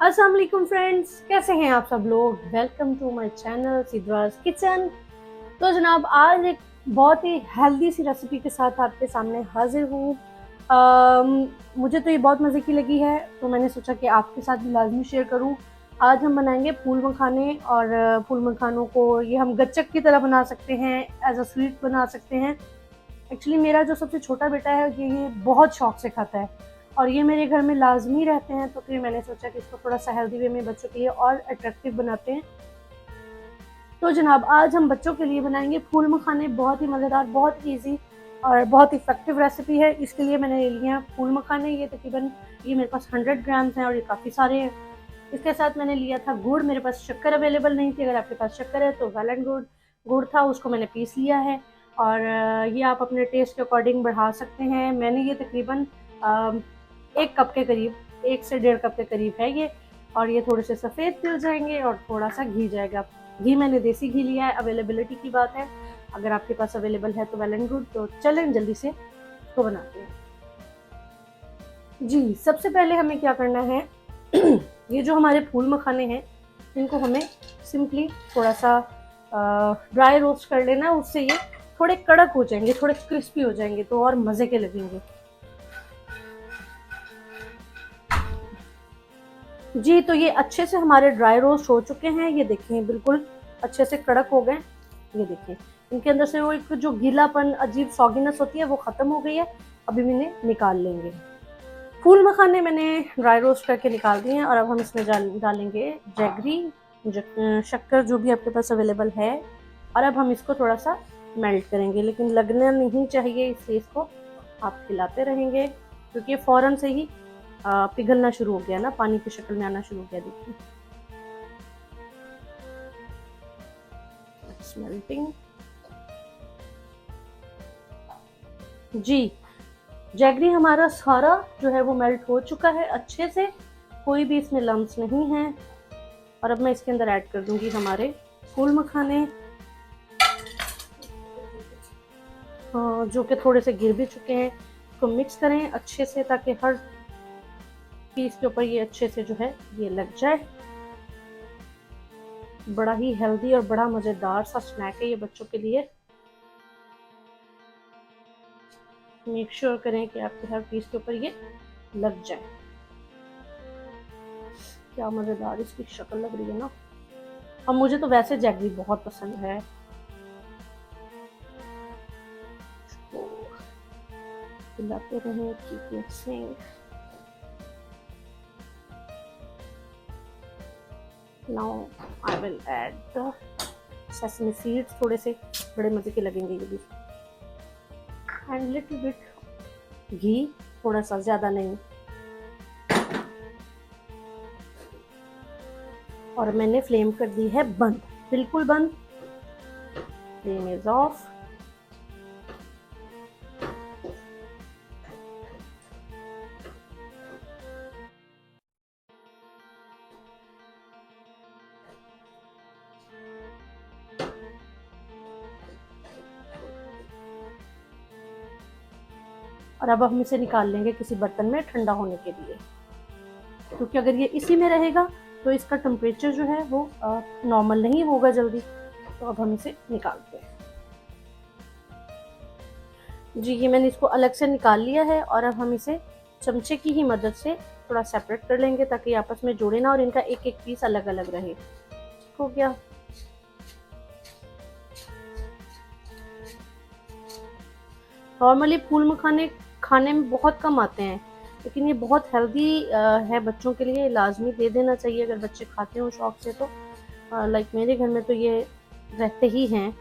अस्सलाम वालेकुम फ्रेंड्स, कैसे हैं आप सब लोग। Welcome to my channel Sidraj kitchen. तो जनाब आज एक बहुत ही हेल्दी सी रेसिपी के साथ आपके सामने हाजिर हूँ। मुझे तो ये बहुत मज़े की लगी है, तो मैंने सोचा कि आपके साथ भी लाजमी शेयर करूँ। आज हम बनाएंगे फूल मखाने, और फूल मखानों को ये हम गच्चक की तरह बना सकते हैं, एज अ स्वीट बना सकते हैं। एक्चुअली मेरा जो सबसे छोटा बेटा है ये बहुत शौक से खाता है, और ये मेरे घर में लाजमी रहते हैं, तो फिर मैंने सोचा कि इसको थोड़ा सा हेल्दी वे में बच्चों के लिए और अट्रैक्टिव बनाते हैं। तो जनाब आज हम बच्चों के लिए बनाएंगे फूल मखाने। बहुत ही मज़ेदार, बहुत ईजी और बहुत इफेक्टिव रेसिपी है। इसके लिए मैंने ले लिया फूल मखाने, ये तकरीबन ये मेरे पास 100 ग्राम्स हैं और ये काफ़ी सारे हैं। इसके साथ मैंने लिया था गुड़, मेरे पास शक्कर अवेलेबल नहीं थी, अगर आपके पास शक्कर है तो वेल एंड गुड। गुड़ था, उसको मैंने पीस लिया है, और ये आप अपने टेस्ट के अकॉर्डिंग बढ़ा सकते हैं। मैंने ये तकरीबन 1 कप के करीब, 1 से 1.5 कप के करीब है ये। और ये थोड़े से सफ़ेद तिल जाएंगे और थोड़ा सा घी जाएगा। घी मैंने देसी घी लिया है, अवेलेबिलिटी की बात है, अगर आपके पास अवेलेबल है तो वेल एंड गुड। तो चलें जल्दी से इसको बनाते हैं। जी, सबसे पहले हमें क्या करना है ये जो हमारे फूल मखाने हैं इनको हमें सिंपली थोड़ा सा ड्राई रोस्ट कर लेना, उससे ये थोड़े कड़क हो जाएंगे, थोड़े क्रिस्पी हो जाएंगे, तो और मज़े के लगेंगे। जी, तो ये अच्छे से हमारे ड्राई रोस्ट हो चुके हैं, ये देखें बिल्कुल अच्छे से कड़क हो गए। ये देखें इनके अंदर से वो एक जो गीलापन, अजीब सॉगीनेस होती है वो ख़त्म हो गई है। अभी हम इन्हें निकाल लेंगे। फूल मखाने मैंने ड्राई रोस्ट करके निकाल दिए हैं, और अब हम इसमें डालेंगे जैगरी, शक्कर जो भी आपके पास अवेलेबल है। और अब हम इसको थोड़ा सा मेल्ट करेंगे, लेकिन लगना नहीं चाहिए, इसलिए इसको आप हिलाते रहेंगे, क्योंकि ये फ़ौरन से ही पिघलना शुरू हो गया ना, पानी की शक्ल में आना शुरू हो गया। देखिए मेल्टिंग। जी, जैगरी हमारा सारा जो है वो मेल्ट हो चुका है अच्छे से, कोई भी इसमें लम्स नहीं है। और अब मैं इसके अंदर ऐड कर दूंगी हमारे फूल मखाने, जो कि थोड़े से गिर भी चुके हैं। इसको मिक्स करें अच्छे से, ताकि हर पीस के ऊपर ये अच्छे से जो है ये लग जाए। बड़ा ही हेल्दी और बड़ा मज़ेदार सा स्नैक है ये बच्चों के लिए। मेक श्योर करें कि आपके हर पीस के ऊपर ये लग जाए। क्या मज़ेदार इसकी शक्ल लग रही है ना। और मुझे तो वैसे जैगरी बहुत पसंद है। हिलाते रहें, keep mixing. Now I will add the sesame seeds, थोड़े से बड़े मज़े के लगेंगे ये भी। एंड लिटिल बिट घी, थोड़ा सा, ज़्यादा नहीं। और मैंने फ्लेम कर दी है बंद, बिल्कुल बंद। Flame is of. और अब हम इसे निकाल लेंगे किसी बर्तन में ठंडा होने के लिए, क्योंकि अगर ये इसी में रहेगा तो इसका टेम्परेचर जो है वो नॉर्मल नहीं होगा जल्दी। तो अब हम इसे निकालते हैं। जी, ये मैंने इसको अलग से निकाल लिया है, और अब हम इसे चमचे की ही मदद से थोड़ा सेपरेट कर लेंगे, ताकि आपस में जुड़े ना और इनका एक एक पीस अलग अलग रहे। हो गया। नॉर्मली फूल मखाने खाने में बहुत कम आते हैं, लेकिन ये बहुत हेल्दी है बच्चों के लिए, लाजमी दे देना चाहिए अगर बच्चे खाते हो शौक से। तो लाइक मेरे घर में तो ये रहते ही हैं,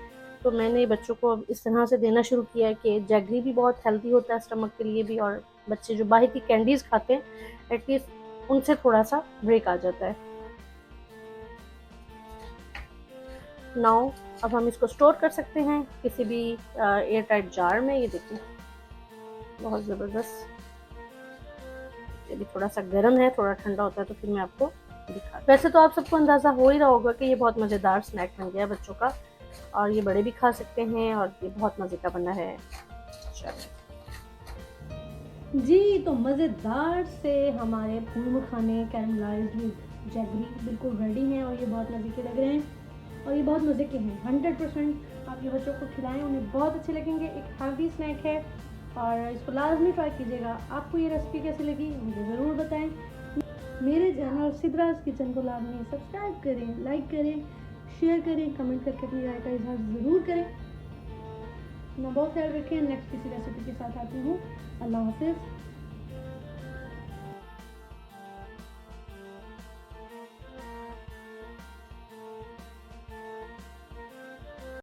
तो मैंने बच्चों को अब इस तरह से देना शुरू किया है कि जैगरी भी बहुत हेल्दी होता है स्टमक के लिए भी, और बच्चे जो बाहर की कैंडीज़ खाते हैं एटलीस्ट उनसे थोड़ा सा ब्रेक आ जाता है। नाउ अब हम इसको स्टोर कर सकते हैं किसी भी एयर टाइट जार में। ये देखिए बहुत ज़बरदस्त। ये भी थोड़ा सा गर्म है, थोड़ा ठंडा होता है तो फिर मैं आपको दिखा। वैसे तो आप सबको अंदाज़ा हो ही रहा होगा कि ये बहुत मज़ेदार स्नैक बन गया है बच्चों का, और ये बड़े भी खा सकते हैं, और ये बहुत मज़े का बना है। जी, तो मज़ेदार से हमारे फूल मखाने कैरमलाइज्ड जैगरी बिल्कुल रेडी हैं और ये बहुत मज़े के लग रहे हैं और ये बहुत मज़े के हैं। 100% आप ये बच्चों को खिलाएं, उन्हें बहुत अच्छे लगेंगे। एक हेल्दी स्नैक है और इसको लाजमी ट्राई कीजिएगा। आपको ये रेसिपी कैसी लगी मुझे ज़रूर बताएं। मेरे चैनल सिद्राज किचन को लाजमी सब्सक्राइब करें, लाइक करें, शेयर करें, कमेंट करके अपनी राय का इजहार ज़रूर करें। अपना बहुत ख्याल रखें। नेक्स्ट किसी रेसिपी के साथ आती हूँ। अल्लाह हाफिज़।